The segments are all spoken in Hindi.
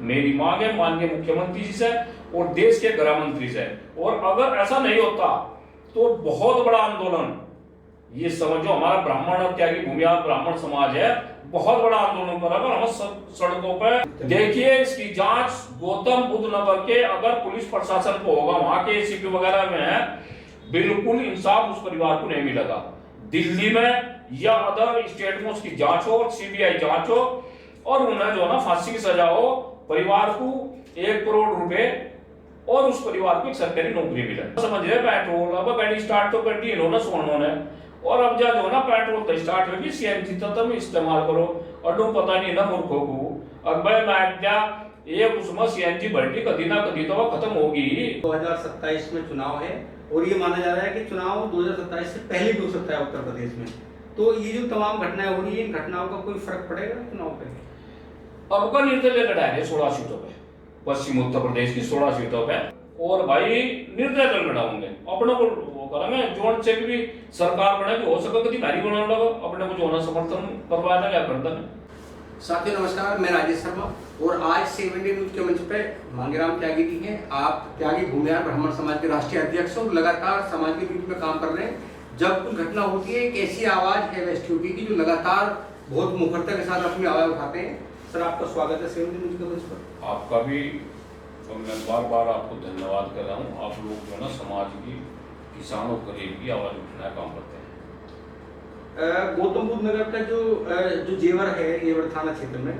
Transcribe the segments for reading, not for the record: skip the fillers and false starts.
मेरी मांग है माननीय मुख्यमंत्री जी से और देश के गृह मंत्री से। और अगर ऐसा नहीं होता तो बहुत बड़ा आंदोलन, ये समझो हमारा ब्राह्मण और त्यागी भूमिहार ब्राह्मण समाज है, बहुत बड़ा आंदोलन करेगा हम सड़कों पर। देखिए इसकी जांच गौतम बुद्ध नगर के अगर पुलिस प्रशासन को होगा, वहां के एसीपी वगैरह में है, बिल्कुल इंसाफ उस परिवार को नहीं मिलेगा। दिल्ली में या अदर स्टेट में उसकी जांच हो, सीबीआई जांच हो और उन्हें जो ना फांसी की सजा हो, परिवार को 1 करोड़ रुपए और उस परिवार को एक सरकारी नौकरी मिले। समझ रहे पेट्रोल अब गाड़ी स्टार्ट तो कर दी इन्होंने सोनों ने, और अब जा जो ना पेट्रोल तो स्टार्ट होगी सीएनजी तक इस्तेमाल करो। और तो पता नहीं ना मूर्खों को अब मैं क्या ये उसमें सीएनजी भर्ती कभी ना कभी तो वो खत्म होगी। 2027 में चुनाव है और ये माना जा रहा है कि चुनाव 2027 से पहले भी हो सकता है उत्तर प्रदेश में। तो ये जो तमाम घटनाएं हो रही है, इन घटनाओं का कोई फर्क पड़ेगा चुनाव पे? अब का निर्दलीय लड़ाई है 16 सीटों पे, पश्चिम उत्तर प्रदेश की 16 सीटों पे, और भाई निर्दलीय लड़ाऊंगे अपने को वो करेंगे। जोन से भी सरकार बनेगी, हो सके कभी भारी बनाने लगा अपने को जो ना समर्थन करवाना क्या करता है। साथियों नमस्कार, मैं राजेश शर्मा और आज 7 डे न्यूज के मंच पे मांगेराम त्यागी जी हैं। आप त्यागी भूमिहार ब्राह्मण समाज के राष्ट्रीय अध्यक्ष और लगातार समाज के बीच में काम कर रहे हैं। जब कुछ घटना होती है, एक ऐसी आवाज है वेस्ट यूपी की जो लगातार बहुत मुखरता के साथ अपनी आवाज उठाते हैं। सर आपका स्वागत है 7 डे न्यूज के मंच पर। आपका भी, और मैं बार बार आपको धन्यवाद कर रहा हूँ। आप लोग जो ना समाज की, किसानों गरीब की आवाज उठाने का काम करते हैं। गौतम बुद्ध नगर का जो जेवर है, जेवर थाना क्षेत्र में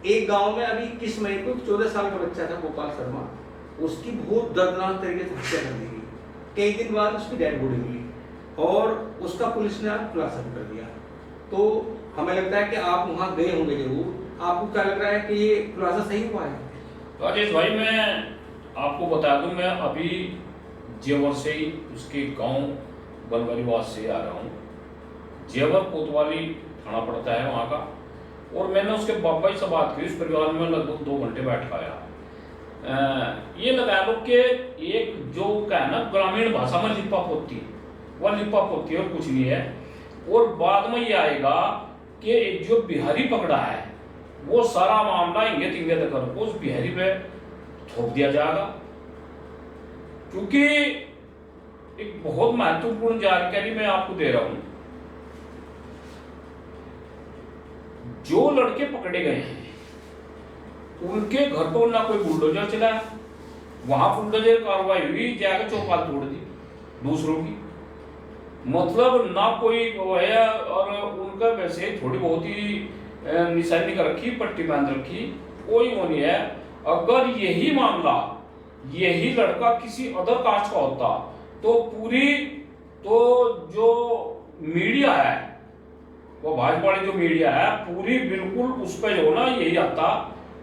एक गांव में अभी 21 मई को 14 साल का बच्चा था गोपाल शर्मा, उसकी बहुत दर्दनाक तरीके से हत्या कर दी गई। कई दिन बाद उसकी डेड बॉडी मिली और उसका पुलिस ने आज खुलासा कर दिया। तो हमें लगता है कि आप वहां गए होंगे जरूर, आपको क्या लग रहा है कि ये खुलासा सही हुआ है? राजेश भाई, मैं आपको बता दूं, मैं अभी जेवर से ही उसके गांव बलवरीवास से आ रहा हूँ। जेवर कोतवाली थाना पड़ता है वहाँ का, और मैंने उसके बाबा से बात की। उस परिवार में लगभग 2 घंटे बैठ पाया। ये लगा लो कि एक जो क्या है ना ग्रामीण भाषा में लिपा पोती है, वह लिपा पोती और कुछ नहीं है। और बाद में ये आएगा कि एक जो बिहारी पकड़ा है वो सारा मामला इंगे तिंगे तक उस बिहारी पे थोप दिया जाएगा। क्योंकि एक बहुत महत्वपूर्ण जानकारी मैं आपको दे रहा हूं, जो लड़के पकड़े गए हैं उनके घर पर ना कोई बुलडोजर चला, वहां बुलडोजर कार्रवाई हुई, जाकर चौपाल तोड़ दी दूसरों की, मतलब ना कोई वो है। और उनका वैसे थोड़ी बहुत ही निशानी कर रखी, पट्टी बांध रखी, कोई वो नहीं है। अगर यही मामला, यही लड़का किसी अदर कास्ट का होता तो पूरी, तो जो मीडिया है वो भाजपा वाली जो मीडिया है पूरी बिल्कुल उस पर जो ना यही आता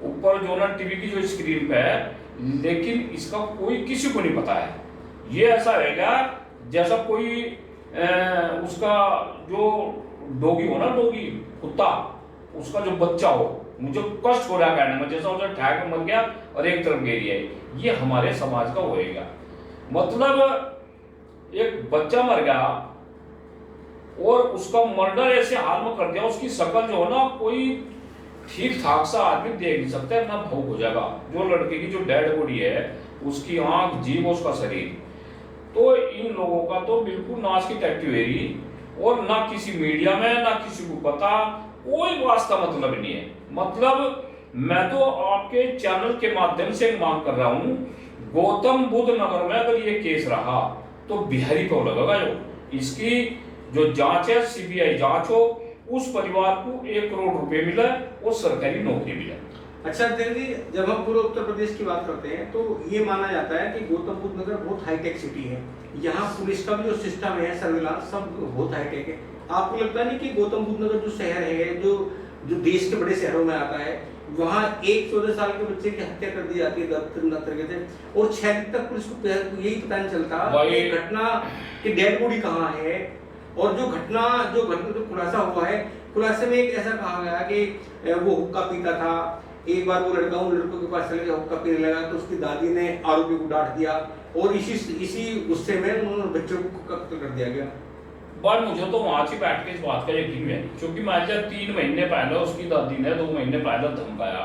ऊपर जो ना टीवी की जो स्क्रीन पे है। लेकिन इसका कोई किसी को नहीं पता है। ये ऐसा रहेगा जैसा कोई उसका जो डॉगी हो ना, डॉगी कुत्ता, उसका जो बच्चा हो, मुझे कष्ट हो रहा है कहने में, जैसा उसे ठैक मर गया और एक तरफ गिर गया। ये हमारे समाज का होएगा। मतलब एक बच्चा मर गया और उसका मर्डर ऐसे हाल में कर दिया, उसकी शक्ल जो है ना कोई ठीक ठाक सा आदमी देख नहीं सकता, ना भावुक हो जाएगा। जो लड़के की जो डेड बॉडी है, उसकी आंख, जीभ, उसका शरीर, तो इन लोगों का तो बिल्कुल नाश की टट्टी हुई रही। और ना किसी मीडिया में, ना किसी को पता, कोई वास्ता मतलब नहीं है। मतलब मैं तो आपके चैनल के माध्यम से मांग कर रहा हूं, गौतम बुद्ध नगर में अगर ये केस रहा तो बिहारी को लगेगा। जो इसकी जो जांच है, सीबीआई जांच हो, उस परिवार को 1 करोड़ रुपए मिले और सरकारी नौकरी मिले। अच्छा दिल्ली, जब हम पूरे उत्तर प्रदेश की बात करते हैं तो ये माना जाता है कि गौतम बुद्ध नगर बहुत हाईटेक सिटी है। यहाँ पुलिस का भी जो सिस्टम है, सर्विलांस, सब बहुत हाईटेक है। आपको लगता नहीं कि गौतम बुद्ध नगर जो शहर है, जो देश के बड़े शहरों में आता है, वहाँ एक 14 साल के बच्चे की हत्या कर दी जाती है तरीके से, और 6 दिन तक पुलिस को यही पता नहीं चलता कि घटना की डेड बॉडी कहाँ है। और जो घटना जो खुलासा हुआ है, खुलासे में एक ऐसा कहा गया कि वो हुक्का पीता था। एक बार वो लड़का उन लड़कों के पास चले गया, हुक्का पीने लगा, तो उसकी दादी ने आरोपी को डांट दिया और इसी गुस्से में उन्होंने बच्चों को कत्ल कर दिया गया। पर मुझे तो वहां से बैठ के इस बात का यकीन है, क्योंकि मैं जब 3 महीने पहले उसकी दादी ने 2 महीने पहले धमकाया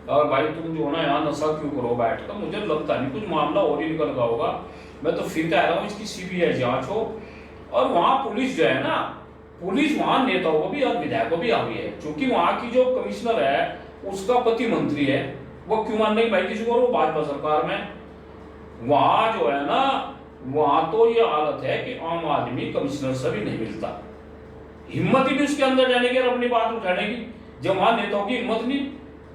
और भाई तुम जो ना यहाँ नशा क्यों करो बैठ कर, मुझे लगता नहीं कुछ मामला और ही निकल गया होगा। मैं तो फिर कह रहा हूँ इसकी सीबीआई जांच हो। और वहाँ पुलिस जो है ना, पुलिस वहाँ नेताओं को भी और विधायकों को भी आ गई है, क्योंकि वहाँ की जो कमिश्नर है उसका पति मंत्री है। वो क्यों मान नहीं भाई किसी को, वो भाजपा सरकार में। वहाँ जो है ना, वहाँ तो ये हालत है कि आम आदमी कमिश्नर से भी नहीं मिलता, हिम्मत ही नहीं उसके अंदर जाने की और अपनी बात उठाने की। जब वहाँ नेताओं की हिम्मत नहीं,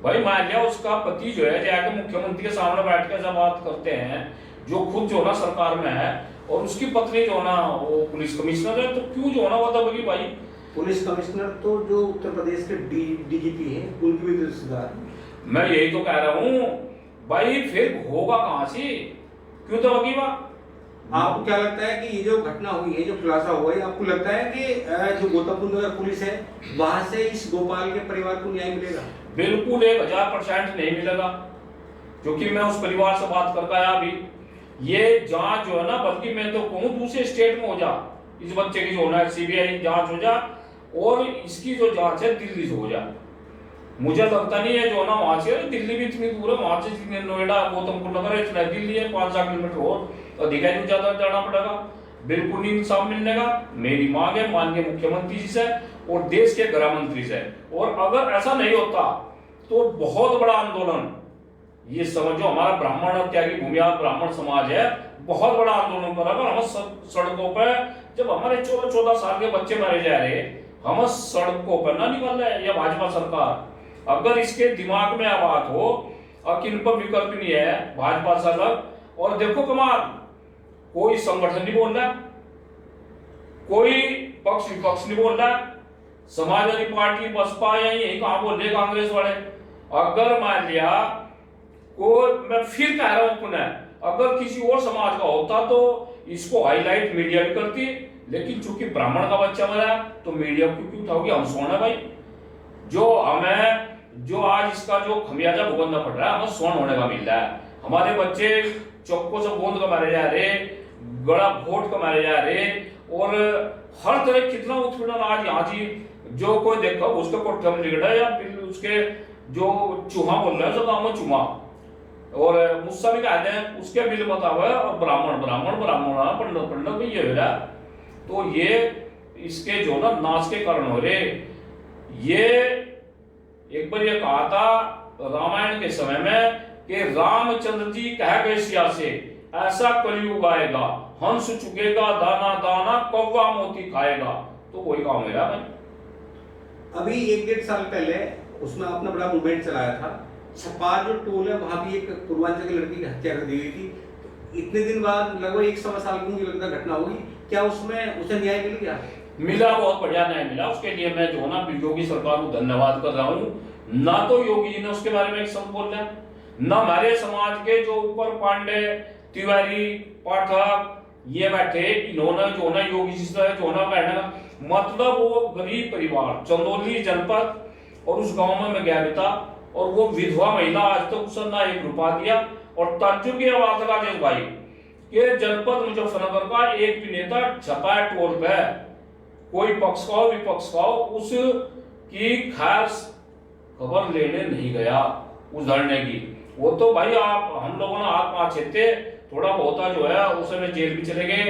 भाई मान लिया उसका पति जो है जाकर मुख्यमंत्री के सामने बैठ कर जब बात करते हैं, जो खुद जो ना सरकार में है, और उसकी पत्नी जो ना वो पुलिस कमिश्नर है, तो क्यों जो ना वो दबेगी भाई। पुलिस कमिश्नर तो जो उत्तर प्रदेश के डीजीपी हैं उनकी भी रिश्तेदार। मैं यही तो कह रहा हूँ भाई, फिर होगा कहाँ से, क्यों दबेगी बात। आपको क्या लगता है कि ये जो घटना हुई है, जो खुलासा हुआ है, आपको लगता है कि जो गौतमबुद्ध नगर पुलिस है वहां से इस गोपाल के परिवार को न्याय मिलेगा? बिल्कुल 1000% नहीं मिलेगा, क्योंकि मैं उस परिवार से बात करके आया अभी। ये जांच जो है ना, बल्कि मैं तो कहूँ दूसरे स्टेट में हो जा, इस बच्चे की जो होना है सीबीआई जांच हो जा, और इसकी जो जांच है दिल्ली से हो जा। मुझे लगता नहीं है जो ना वहां से, दिल्ली भी इतनी दूर है, वहां से नोएडा गौतमबुद्ध नगर इतना दिल्ली है 500 किलोमीटर और अधिकारी ज्यादा जाना पड़ेगा। बिल्कुल नहीं इंसाफ मिलने का। मेरी मांग है माननीय मुख्यमंत्री जी से और देश के गृह मंत्री से, और अगर ऐसा नहीं होता तो बहुत बड़ा आंदोलन, ये समझो हमारा ब्राह्मण त्यागी भूमिया ब्राह्मण समाज है, बहुत बड़ा आंदोलन करेगा। हम सड़कों पर, जब हमारे 14-14 साल के बच्चे मारे जा रहे, हम सड़कों पर ना निकल रहे। या भाजपा सरकार अगर इसके दिमाग में बात हो, और किन पर विकल्प नहीं है भाजपा से अलग। और देखो कमाल, कोई संगठन नहीं बोल रहा, कोई पक्ष विपक्ष नहीं बोल रहा, समाजवादी पार्टी बसपा या यही कहां बोल रहे कांग्रेस वाले। अगर मान लिया को, मैं फिर कह रहा हूं पुनः, अगर किसी और समाज का होता तो इसको हाईलाइट मीडिया भी करती, लेकिन चूंकि ब्राह्मण का बच्चा मरा तो मीडिया क्यों उठाओगी। हम सोना भाई, जो हमें जो आज इसका जो खमियाजा भुगतना पड़ रहा है, हमें स्वर्ण होने का मिल रहा है। हमारे बच्चे चौकों से गोंद कमारे जा रहे, गड़ा वोट कमारे जा रहे, और हर तरह कितना उत्पीड़न आज यहाँ जी, जो कोई देखो उसके कोठे में लिखा है, या उसके जो चूहा बोल रहे हैं जो गाँव में चूहा, और मुझसे भी कहते हैं उसके बिल बतावे, और ब्राह्मण ब्राह्मण ब्राह्मण पंडित पंडित भी ये हो रहा। तो ये इसके जो ना नाश के कारण हो रहे। ये एक बार ये कहा था रामायण के समय में कि रामचंद्र जी कह गए सिया से, ऐसा कलयुग आएगा, हंस चुकेगा दाना दाना, कौवा मोती खाएगा। तो वही काम है भाई। अभी 1-1.5 साल पहले उसमें अपना बड़ा मूवमेंट चलाया था, छपार जो टोल है वहां भी एक पूर्वांचल की लड़की की हत्या कर दी गई थी। इतने दिन बाद लगभग 1-1.25 साल की मुझे लगता घटना हुई, क्या उसमें उसे न्याय मिल गया? मिला, बहुत बढ़िया न्याय मिला। उसके लिए मैं जो ना योगी सरकार को धन्यवाद कर रहा हूँ। ना तो योगी जी ने उसके बारे में एक शब्द बोल रहा है, ना हमारे समाज के जो ऊपर पांडे तिवारी पाठक ये बैठे, इन्होंने जो ना योगी जी से जो ना कहने का मतलब, वो गरीब परिवार चंदौली जनपद और उस गांव में मैं गया भी था, और वो विधवा महिला आज तक उसे ना 1 रुपया दिया। और ताज्जुब की आवाज लगा देश भाई कि जनपद मुजफ्फरनगर का एक भी नेता छपाया टोल पे, कोई पक्ष का हो विपक्ष का हो, उसकी खास खबर लेने नहीं गया उस धरने की। वो तो भाई आप हम लोगों ने हाथ पांच थे, थोड़ा बहुत जो है उसे में जेल भी चले गए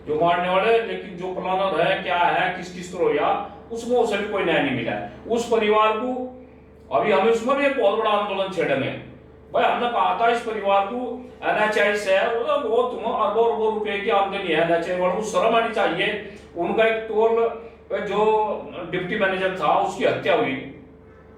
जो मारने वाले, लेकिन जो प्लानर है क्या है किस किस तरह या उसमें उसे भी कोई न्याय नहीं मिला। उस परिवार को अभी हम उसमें भी एक बहुत बड़ा आंदोलन छेड़ेंगे भाई। हमने कहा था इस परिवार को NHI से वो तुम अरबों रुपए की आमदनी है, NHI वालों को शर्म आनी चाहिए। उनका एक टोल जो डिप्टी मैनेजर था उसकी हत्या हुई,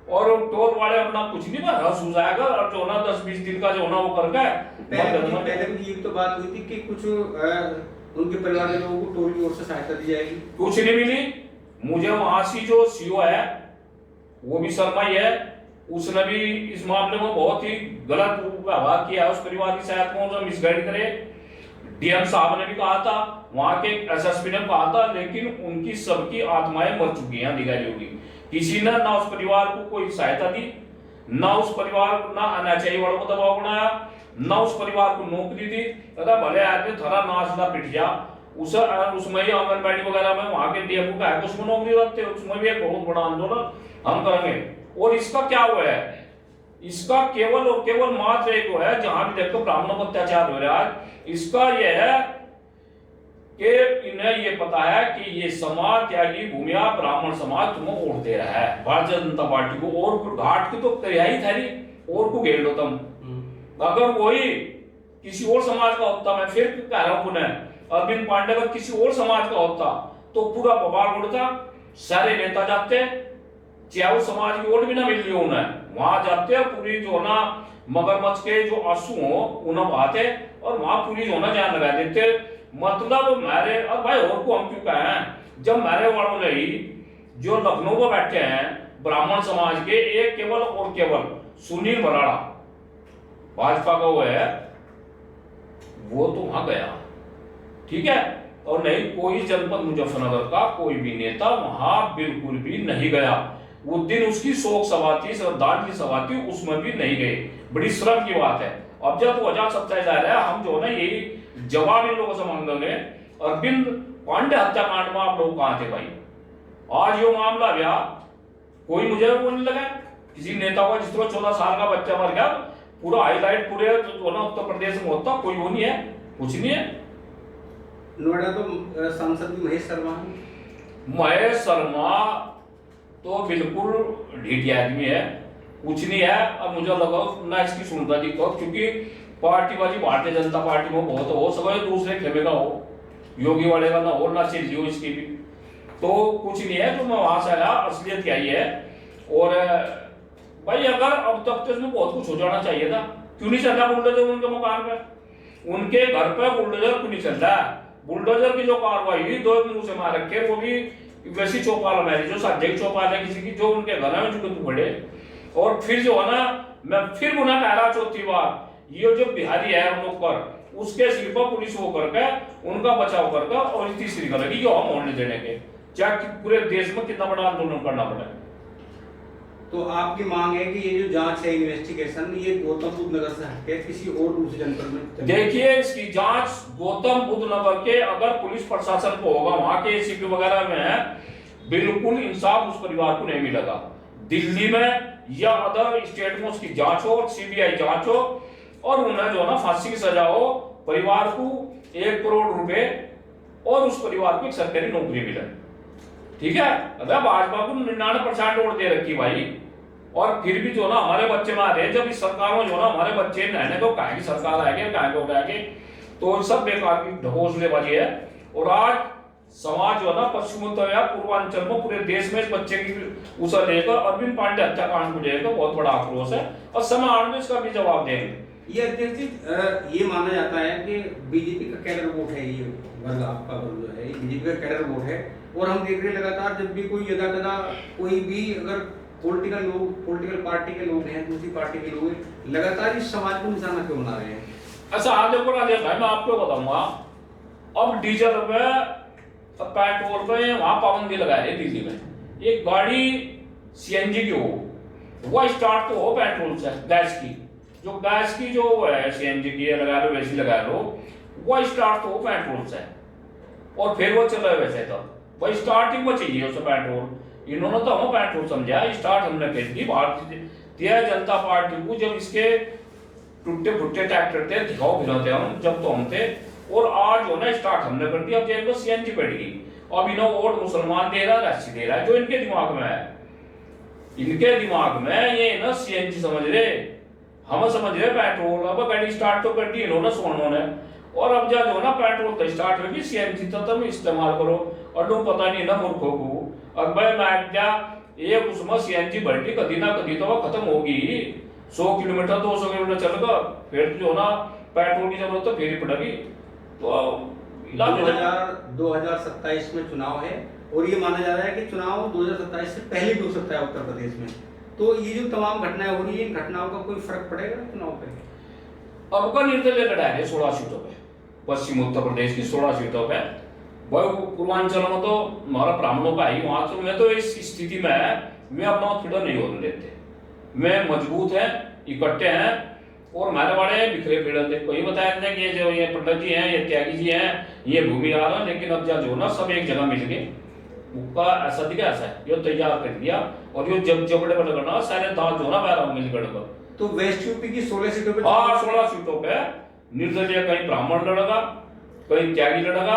और टोल वाले अपना कुछ नहीं बना सुझाएगा, और जो ना 10-20 दिन का जो ना वो कर गए। पहले भी ये तो बात हुई थी कि कुछ उनके परिवार के लोगों को टोल की ओर से सहायता दी जाएगी, कुछ नहीं मिली। मुझे वहां से जो सीओ है वो भी शर्मा ही है, उसने भी इस मामले में बहुत ही गलत व्यवहार किया है उस परिवार की सहायता को मिसगाइड करे। डीएम साहब ने भी कहा था, वहां के एसएसपी ने कहा था, लेकिन उनकी सबकी आत्माएं मर चुकी हैं अधिकारियों की। किसी ने ना उस परिवार को कोई सहायता दी, ना उस परिवार को ना NHI वालों को दबाव बनाया, ना उस परिवार को नौकरी दी। तथा भले आदमी थरा नाचना पिटिया उसमें ही आंगनबाड़ी वगैरह में वहां के डीएम को कहा उसमें नौकरी रखते, उसमें भी एक बहुत बड़ा आंदोलन हम करेंगे। और इसका क्या हुआ है, इसका केवल और केवल मात्र एक है, जहां भी देखो ब्राह्मणों पर अत्याचार हो रहा है, इसका यह है कि इन्हें ये पता है कि ये समाज त्यागी भूमिया ब्राह्मण समाज तुम्हें वोट दे रहा है भारतीय जनता पार्टी को, और घाट की तो तैयारी थी और को घेर लो तुम। अगर वही किसी और समाज का होता, मैं फिर कह रहा हूं पुनः, अरविंद पांडे अगर किसी और समाज का होता तो पूरा बवाल उड़ता, सारे नेता जाते, चाहे उस समाज की वोट भी ना मिल रही उन्हें, वहां जाते पूरी जो ना मगरमच्छ के जो आंसू हो उन्हें बहाते और वहां पूरी जो ना जान लगा देते। मतलब मेरे, अब भाई और को हम क्यों कहें, जब मेरे वालों ने ही जो लखनऊ में बैठे हैं ब्राह्मण समाज के, एक केवल और केवल सुनील बराड़ा भाजपा का वो है, वो तो वहां गया, ठीक है, और नहीं कोई जनपद मुजफ्फरनगर का कोई भी नेता वहां बिल्कुल भी नहीं गया। उस दिन उसकी शोक सभा थी, श्रद्धांजलि सभा थी, उसमें भी नहीं गए। बड़ी शर्म की बात है। अब जब वजह सच्चाई जा रहा है, हम जो है ना यही जवाब इन लोगों से मांगेंगे, अरविंद पांडे हत्याकांड में आप लोग कहां थे भाई? आज यो मामला गया, कोई मुझे वो नहीं लगा किसी नेता को, जिस तरह 14 साल का बच्चा मर गया, पूरा हाईलाइट पूरे जो ना उत्तर प्रदेश में होता, कोई वो नहीं है, कुछ नहीं है। नोएडा तो सांसद महेश शर्मा है। महेश शर्मा तो बिल्कुल ढीठ आदमी है, कुछ नहीं है। अब मुझे लगा ना इसकी सुनता दिक्कत, क्योंकि पार्टीबाजी भारतीय जनता पार्टी में बहुत हो, सब दूसरे खेमे का हो, योगी वाले का ना हो, ना चिल्ली हो इसकी भी, तो कुछ नहीं है। तो मैं वहां से आया, असलियत क्या ही है। और भाई अगर अब तक तो इसमें बहुत कुछ हो जाना चाहिए था, क्यों नहीं चल रहा बुलडोजर उनके मकान पे, उनके घर पे बुलडोजर क्यों नहीं चल रहा? बुलडोजर की जो कार्रवाई हुई, 2 मुंह से मार रखे, वो भी वैसी चौपाल है जो साध्य चौपाल है किसी की, जो उनके घर में जो पड़े। और फिर जो है ना, मैं फिर गुना कह रहा चौथी बार, ये जो बिहारी है उन लोग पर, उसके सिर पर पुलिस वो करके उनका बचाव करके और तीसरी करेगी जो हम होने देने के, चाहे पूरे देश में कितना बड़ा आंदोलन करना पड़े। तो आपकी मांग है कि ये जो जांच है, इन्वेस्टिगेशन, ये गौतम बुद्ध नगर से हटके किसी और दूसरे जनपद में? देखिए, इसकी जांच गौतम बुद्ध नगर के अगर पुलिस प्रशासन को होगा, वहां के एसीपी वगैरह में है, बिल्कुल इंसाफ उस परिवार को नहीं मिलेगा। दिल्ली में या अदर स्टेट में उसकी जांच हो, सीबीआई जांच हो, और उन्हें जो ना फांसी की सजा हो, परिवार को 1 करोड़ रुपए और उस परिवार को एक सरकारी नौकरी मिले, ठीक है। अगर भाजपा को 99% वोट दे रखी भाई, और फिर भी जो ना हमारे बच्चे मार रहे, जब इस सरकार में जो ना हमारे बच्चे रहने को कहा की सरकार आएगी, कहा को आएगी, तो सब बेकार की ढकोसलेबाजी है। और आज समाज जो है ना पश्चिम उत्तर या पूर्वांचल में पूरे देश में इस बच्चे की उसे लेकर अरविंद पांडे हत्याकांड को लेकर बहुत बड़ा आक्रोश है, और समय आने में इसका भी जवाब देंगे। ये अध्यक्ष जी, ये माना जाता है कि बीजेपी का कैडर वोट है, ये वर्ग आपका वर्ग जो है बीजेपी का कैडर वोट है, और हम देख रहे हैं लगातार जब भी कोई यदा कदा कोई भी अगर पॉलिटिकल पार्टी के लोग हैं, दूसरी पार्टी के लोग हैं, लगातार इस समाज को निशाना क्यों बना रहे हैं? अच्छा आप देखो राजेश भाई, मैं आपको बताऊंगा, अब डीजल पे, पेट्रोल पे वहां पाबंदी लगा है दिल्ली में। एक गाड़ी सीएनजी की हो, वो स्टार्ट तो हो पेट्रोल से, गैस की जो है सीएनजी की लगा लो, वैसी लगा लो, वो स्टार्ट तो हो पेट्रोल से, और फिर वो चले वैसे, तो भाई स्टार्टिंग में चाहिए उसे पेट्रोल। इन्होंने तो हम पेट्रोल समझा, स्टार्ट हमने कर दी। भारतीय जनता पार्टी को जब इसके टूटे फुटे ट्रैक्टर थे, दिखाओ फिराते हम, जब तो हम थे, और आज जो ना स्टार्ट हमने कर दिया। अब जेल में सीएनजी पड़ गई, अब इन्हें वोट मुसलमान दे रहा है, राशि दे रहा है, जो इनके दिमाग में है। इनके दिमाग में ये ना सीएनजी समझ रहे, हम समझ रहे पेट्रोल। अब गाड़ी स्टार्ट तो कर दी इन्होंने सोनों ने, और अब जो ना पेट्रोल तो स्टार्ट होगी, सीएनजी तो तुम इस्तेमाल करो, और तुम पता नहीं ना मूर्खों को। अब भाई मैं क्या एक उसमें सीएनजी भरती कभी ना कभी तो वो खत्म होगी, 100 किलोमीटर 200 किलोमीटर चलेगा, फिर जो ना पेट्रोल की जरूरत तो फिर ही पड़ेगी। तो 2027 में चुनाव है, और ये माना जा रहा है कि चुनाव 2027 से पहले भी हो सकता है उत्तर प्रदेश में। तो ये जो तमाम घटनाएं हो रही है, इन घटनाओं का कोई फर्क पड़ेगा चुनाव पे? अब का निर्दलीय लड़ाई है 16 सीटों पे, पश्चिम उत्तर प्रदेश की 16 सीटों पे। वह पूर्वांचल में तो हमारा ब्राह्मणों का ही, वहां तो मैं तो इस स्थिति में मैं अपना उत्पीड़न नहीं होने देते, मैं मजबूत है, इकट्ठे हैं, और हमारे वाले बिखरे पीड़न थे। कोई बताया था कि जो ये पंडित जी हैं, ये त्यागी जी हैं, ये भूमिहार हैं, लेकिन अब जो ना सब एक जगह मिल गए, उसका ऐसा दिखा ऐसा है, ये तैयार कर दिया, और ये जब जबड़े बड़े करना सारे दांत जो ना पैरा मिल गड़। तो तो वेस्ट यूपी की 16 सीटों पे हाँ 16 सीटों पे निर्दलीय, कहीं ब्राह्मण लड़ेगा, कहीं त्यागी लड़ेगा,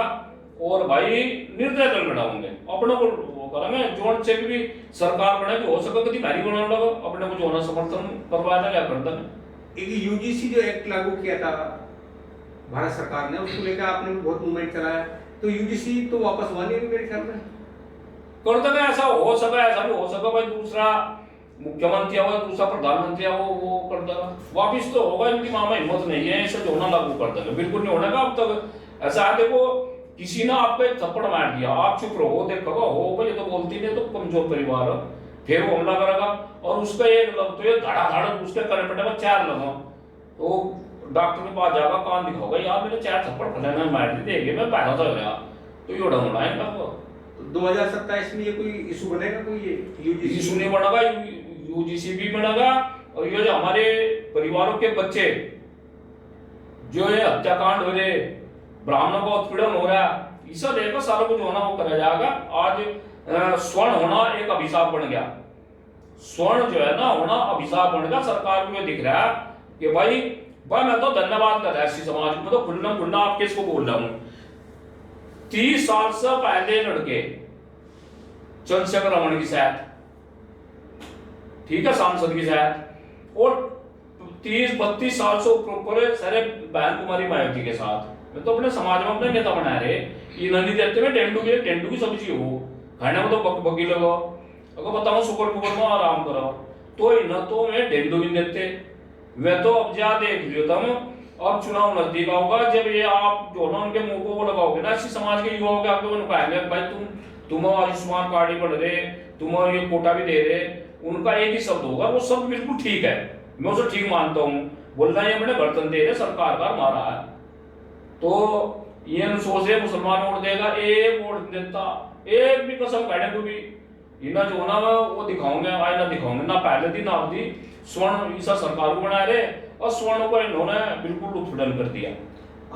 और भाई निर्दलीय दल लड़ाओगे। अपने को वो करेंगे जोन से भी सरकार बनेगी, हो सके कभी भारी बनाने लगा, अपने को जो ना समर्थन करवाना क्या करता है। एक यूजीसी जो एक्ट लागू किया था भारत सरकार ने, उसको लेकर आपने भी बहुत मूवमेंट चलाया, तो यूजीसी तो वापस हुआ नहीं मेरे ख्याल में। करते हैं ऐसा हो सके, ऐसा भी हो सके भाई दूसरा मुख्यमंत्री हो, दूसरा प्रधानमंत्री हो, वो कर देगा वापिस तो होगा। इनकी मामा हिम्मत नहीं है इसे जो ना लागू कर देगा, बिल्कुल नहीं होने का अब तक। ऐसा है देखो, किसी ने आपको एक थप्पड़ मार दिया, आप चुप रहो, देखोगा हो भाई ये तो बोलती नहीं, तो कमजोर परिवार है, फिर वो हमला करेगा, और उसका एक लग तो ये धड़ाधड़ उसके करने पड़ेगा 4 लगा, तो डॉक्टर के पास जाकर कान दिखाओगा, यार मेरे 4 थप्पड़ फलाना मार दी, देखिए मैं पैदा तो गया, तो ये उड़ा है इनका। 2027 में ये कोई इशू बनेगा, कोई ये यूजीसी इशू नहीं बनेगा, यूजीसी भी बनेगा, और ये जो हमारे परिवारों के बच्चे जो ये हत्याकांड हो रहे, ब्राह्मणों का उत्पीड़न हो रहा है, इसे लेकर सारा कुछ होना वो करा जाएगा। आज स्वर्ण होना एक अभिशाप बन गया, स्वर्ण जो है ना होना अभिशाप बन गया। सरकार को ये दिख रहा है कि भाई मैं तो धन्यवाद कर रहा है समाज में, तो खुल्ला आपके इसको बोल रहा हूं। 30 साल से पहले लड़के चंद्रशेखर रमन की शायद, ठीक है, सांसद की शायद, और 30-32 साल से ऊपर सारे बहन कुमारी मायावती के साथ मैं तो अपने समाज में अपने नेता बना रहे। ये नदी देते में टेंडू की सब्जी हो खाने में तो बगी लगो, अगर बताऊं सुपर कुकर में आराम करो, तो इन तो में टेंडू भी देते। वे तो अब जा देख लियो तुम, अब चुनाव नजदीक आओगा, जब ये आप जो ना उनके मुंह को वो लगाओगे ना, इसी समाज के युवाओं के आगे उनको कहेंगे भाई तुम आयुष्मान कार्ड ही बढ़ रहे, तुम ये कोटा भी दे रहे, उनका एक ही शब्द होगा, वो सब बिल्कुल ठीक है, मैं उसे ठीक मानता हूँ, बोलना ये अपने बर्तन दे रहे, सरकार का मारा है, तो ये सोच रहे मुसलमान वोट देगा, एक वोट देता, एक भी कसम कहने को भी इना जो ना वो दिखाओगे, आईना दिखाओगे ना, पहले दिन आप दी स्वर्ण ईसा सरकार को बना रहे, और स्वर्ण को इन्होंने बिल्कुल उत्पीड़न कर दिया।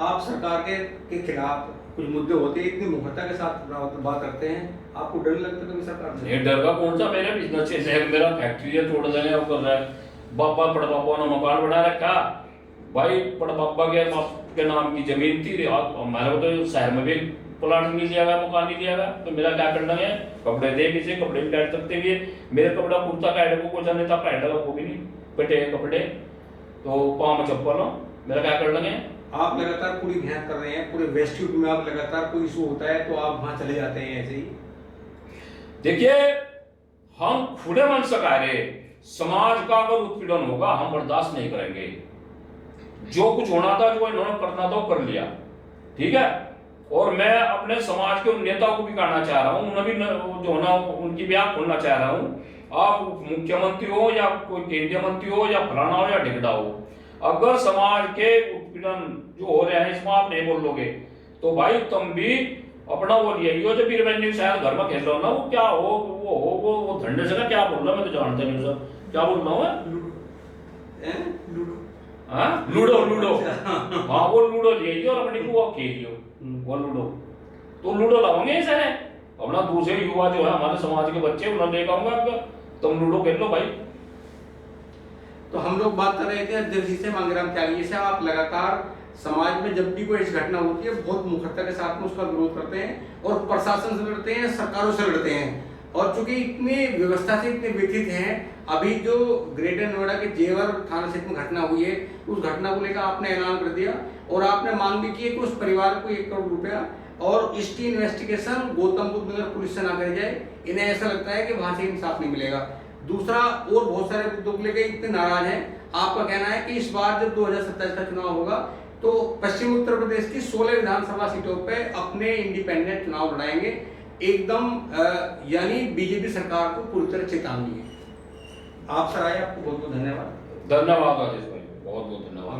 आप सरकार के खिलाफ कुछ मुद्दे होते हैं, इतनी मुखरता के साथ बात करते हैं, आपको डर लगता है कभी सरकार से? ये डर का कौन सा, मेरे बिजनेस से मेरा फैक्ट्री है, तोड़ देंगे वो कर रहा है, बापा पड़बापा ने मकान बना रखा, भाई पड़बापा के नाम की जमीन थी, हमारे को तो शहर में भी प्लाट नहीं लिया गया, मकान नहीं लिया गया, तो मेरा क्या करना है, कपड़े दे किसी कपड़े भी डाल सकते हुए, मेरे कपड़ा कुर्ता काटे को कुछ नहीं था, पहनेगा वो भी नहीं, कटे कपड़े, तो पाँव में चप्पल हो, मेरा क्या करना है। आप लगातार पूरी मेहनत कर रहे हैं, पूरे वेस्ट यूपी में आप लगातार कोई इशू होता है तो आप वहां चले जाते हैं ऐसे ही। देखिए हम खुले मन से कह रहे, समाज का अगर उत्पीड़न होगा हम बर्दाश्त नहीं करेंगे, जो कुछ होना था, जो इन्होंने करना था वो कर लिया, ठीक है, और मैं अपने समाज के उन नेताओं को भी कहना चाह रहा हूँ, उन्हें भी जो ना उनकी भी आंख खोलना चाह रहा हूँ, आप मुख्यमंत्री हो या कोई केंद्रीय मंत्री हो या फलाना हो या ढिगड़ा हो, अगर समाज के उत्पीड़न जो हो रहे हैं इसमें आप नहीं बोल लोगे, तो भाई तुम भी अपना वो लिया जो बीरबल शायद घर में खेल रहा हो ना, वो क्या हो वो धंधे से ना क्या बोल रहा, मैं तो जानता नहीं सर क्या बोल रहा हूँ, लूडो हाँ वो लूडो ले और अपने को वो खेलियो, वो लूडो तो लूडो लगाओगे सर, अपना दूसरे युवा जो है हमारे समाज के बच्चे उन्हें लेकर आऊंगा आपका, तुम लूडो खेल लो भाई। तो हम लोग बात कर रहे थे अध्यक्ष जी से, मांगेराम त्यागी से, आप लगातार समाज में जब भी कोई ऐसी घटना होती है बहुत मुखरता के साथ में उसका विरोध करते हैं और प्रशासन से लड़ते हैं, सरकारों से लड़ते हैं, और चूंकि इतनी व्यवस्था से इतने व्यथित हैं, अभी जो ग्रेटर नोएडा के जेवर थाना क्षेत्र में घटना हुई है उस घटना को लेकर आपने ऐलान कर दिया और आपने मांग भी की है कि उस परिवार को 1 करोड़ रुपया और इसकी इन्वेस्टिगेशन गौतम बुद्ध नगर पुलिस से ना करी जाए, इन्हें ऐसा लगता है कि वहां से इंसाफ नहीं मिलेगा। दूसरा, और बहुत सारे मुद्दों को लेकर इतने नाराज हैं, आपका कहना है कि इस बार जब 2027 का चुनाव होगा तो पश्चिम उत्तर प्रदेश की 16 विधानसभा सीटों पे अपने इंडिपेंडेंट चुनाव लड़ाएंगे, एकदम यानी बीजेपी सरकार को पूरी तरह चेतावनी है। आप सर आए, आपको बहुत बहुत धन्यवाद। धन्यवाद राजेश भाई, बहुत बहुत धन्यवाद।